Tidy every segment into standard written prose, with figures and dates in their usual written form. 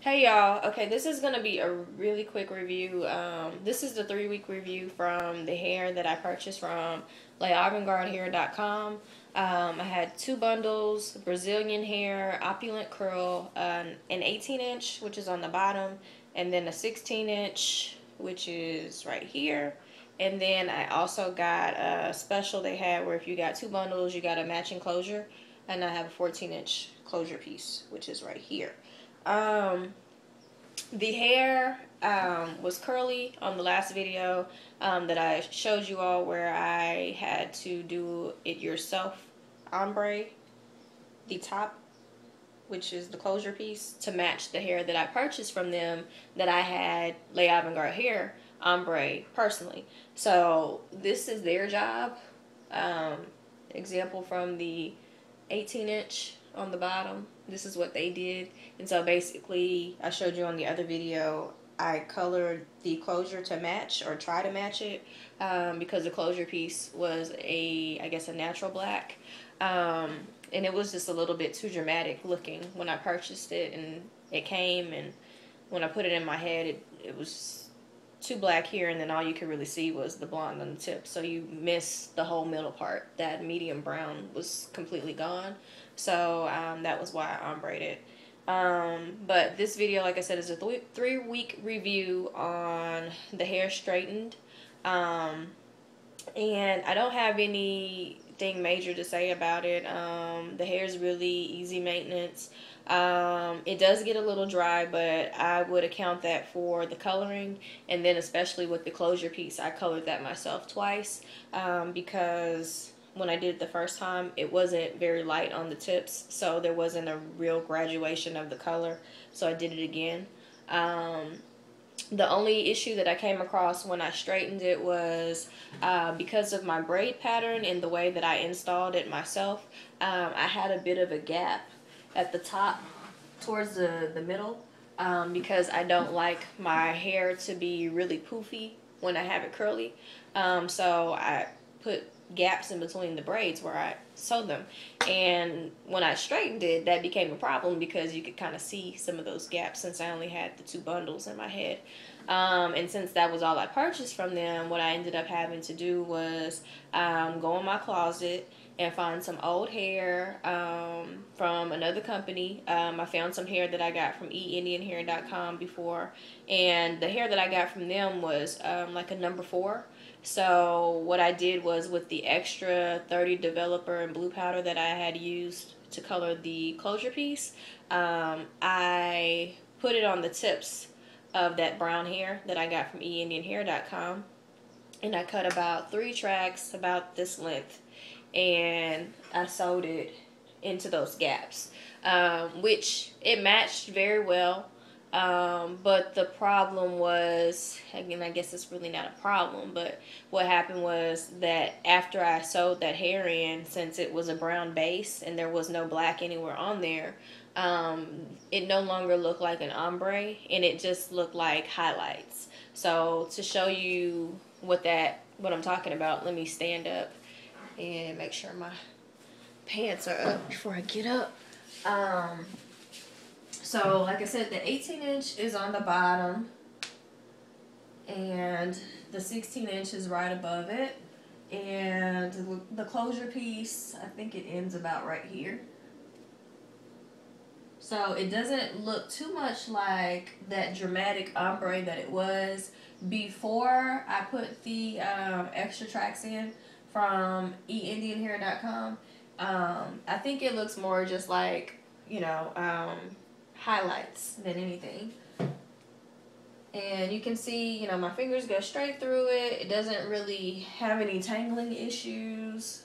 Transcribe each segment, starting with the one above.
Hey y'all, okay, this is going to be a really quick review. This is the 3-week review from the hair that I purchased from Garde.com. I had 2 bundles, Brazilian hair, Opulent curl, an 18-inch, which is on the bottom, and then a 16-inch, which is right here. And then I also got a special they had where if you got 2 bundles, you got a matching closure, and I have a 14-inch closure piece, which is right here. The hair was curly on the last video that I showed you all, where I had to do it yourself ombre, the top, which is the closure piece, to match the hair that I purchased from them, that I had Garde hair ombre personally. So this is their job. Example from the 18-inch on the bottom. This is what they did. And so basically, I showed you on the other video, I colored the closure to match, or try to match it, because the closure piece was I guess a natural black. And it was just a little bit too dramatic looking when I purchased it, and it came, and when I put it in my head, it was too black here, and then all you could really see was the blonde on the tip, so you miss the whole middle part. That medium brown was completely gone, so that was why I ombre it. But this video, like I said, is a 3-week review on the hair straightened, and I don't have anything major to say about it. The hair is really easy maintenance. It does get a little dry, but I would account that for the coloring, and then especially with the closure piece, I colored that myself twice, because when I did it the first time, it wasn't very light on the tips, so there wasn't a real graduation of the color, so I did it again. The only issue that I came across when I straightened it was because of my braid pattern and the way that I installed it myself, I had a bit of a gap at the top towards the middle, because I don't like my hair to be really poofy when I have it curly. So I put gaps in between the braids where I sewed them, and when I straightened it, that became a problem because you could kind of see some of those gaps since I only had the 2 bundles in my head. And since that was all I purchased from them, what I ended up having to do was go in my closet and find some old hair from another company. I found some hair that I got from eindianhair.com before, and the hair that I got from them was like a number 4. So what I did was, with the extra 30 developer and blue powder that I had used to color the closure piece, I put it on the tips of that brown hair that I got from eindianhair.com, and I cut about 3 tracks about this length, and I sewed it into those gaps, which it matched very well. But the problem was, again, I guess it's really not a problem, but what happened was that after I sewed that hair in, since it was a brown base and there was no black anywhere on there, it no longer looked like an ombre, and it just looked like highlights. So to show you what I'm talking about, let me stand up and make sure my pants are up before I get up. So like I said, the 18-inch is on the bottom, and the 16-inch is right above it, and the closure piece, I think it ends about right here. So it doesn't look too much like that dramatic ombre that it was before I put the extra tracks in from eindianhair.com. I think it looks more just like, highlights than anything. And you can see, my fingers go straight through it. It doesn't really have any tangling issues.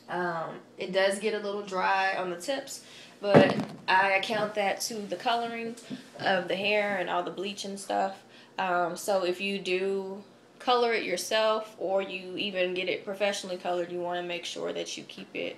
It does get a little dry on the tips, but I account that to the coloring of the hair and all the bleach and stuff. So if you do color it yourself, or you even get it professionally colored, you want to make sure that you keep it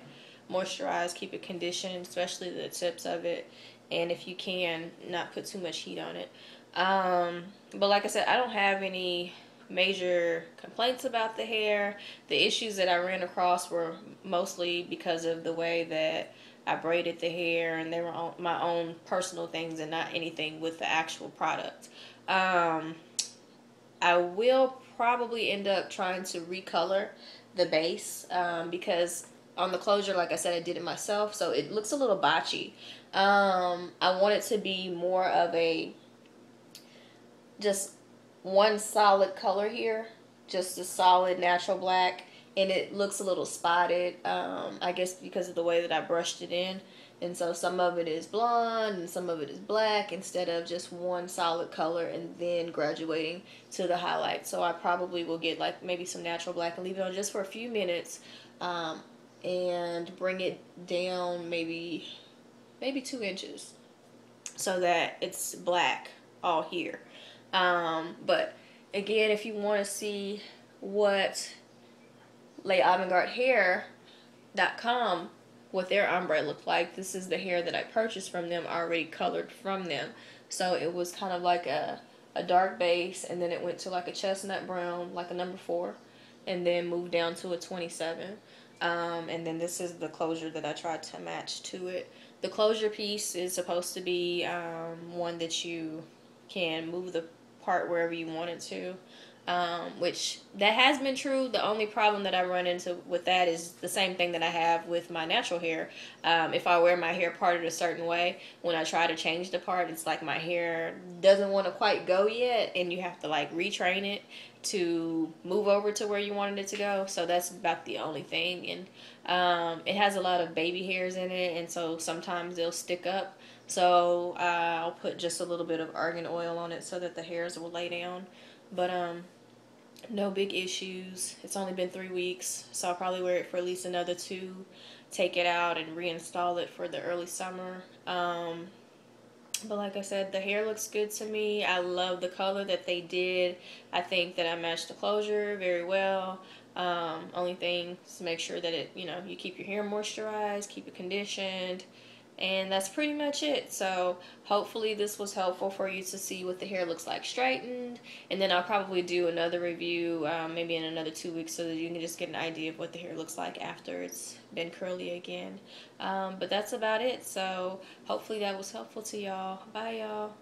moisturized, keep it conditioned, especially the tips of it, and if you can, not put too much heat on it. But like I said, I don't have any major complaints about the hair. The issues that I ran across were mostly because of the way that I braided the hair, and they were my own personal things and not anything with the actual product. I will probably end up trying to recolor the base, because on the closure, like I said, I did it myself, so it looks a little botchy. I want it to be more of a just one solid color here, just a solid natural black, and it looks a little spotted, I guess because of the way that I brushed it in. And so some of it is blonde and some of it is black, instead of just one solid color and then graduating to the highlight. So I probably will get like maybe some natural black and leave it on just for a few minutes, and bring it down maybe 2 inches so that it's black all here. But again, if you want to see what LeAvantgardeHair.com, what their ombre looked like, this is the hair that I purchased from them, already colored from them. So it was kind of like a dark base, and then it went to like a chestnut brown, like a number 4, and then moved down to a 27. And then this is the closure that I tried to match to it. The closure piece is supposed to be one that you can move the part wherever you want it to, which that has been true. The only problem that I run into with that is the same thing that I have with my natural hair. If I wear my hair parted a certain way, when I try to change the part, it's like my hair doesn't want to quite go yet, and you have to like retrain it to move over to where you wanted it to go. So that's about the only thing. And it has a lot of baby hairs in it, and so sometimes they'll stick up. So I'll put just a little bit of argan oil on it so that the hairs will lay down. But no big issues. It's only been 3 weeks, so I'll probably wear it for at least another 2, take it out and reinstall it for the early summer. But like I said, the hair looks good to me. I love the color that they did. I think that I matched the closure very well. Only thing is to make sure that you keep your hair moisturized, keep it conditioned, and that's pretty much it. So hopefully this was helpful for you to see what the hair looks like straightened, and then I'll probably do another review maybe in another 2 weeks, so that you can just get an idea of what the hair looks like after it's been curly again. But that's about it. So hopefully that was helpful to y'all. Bye, y'all.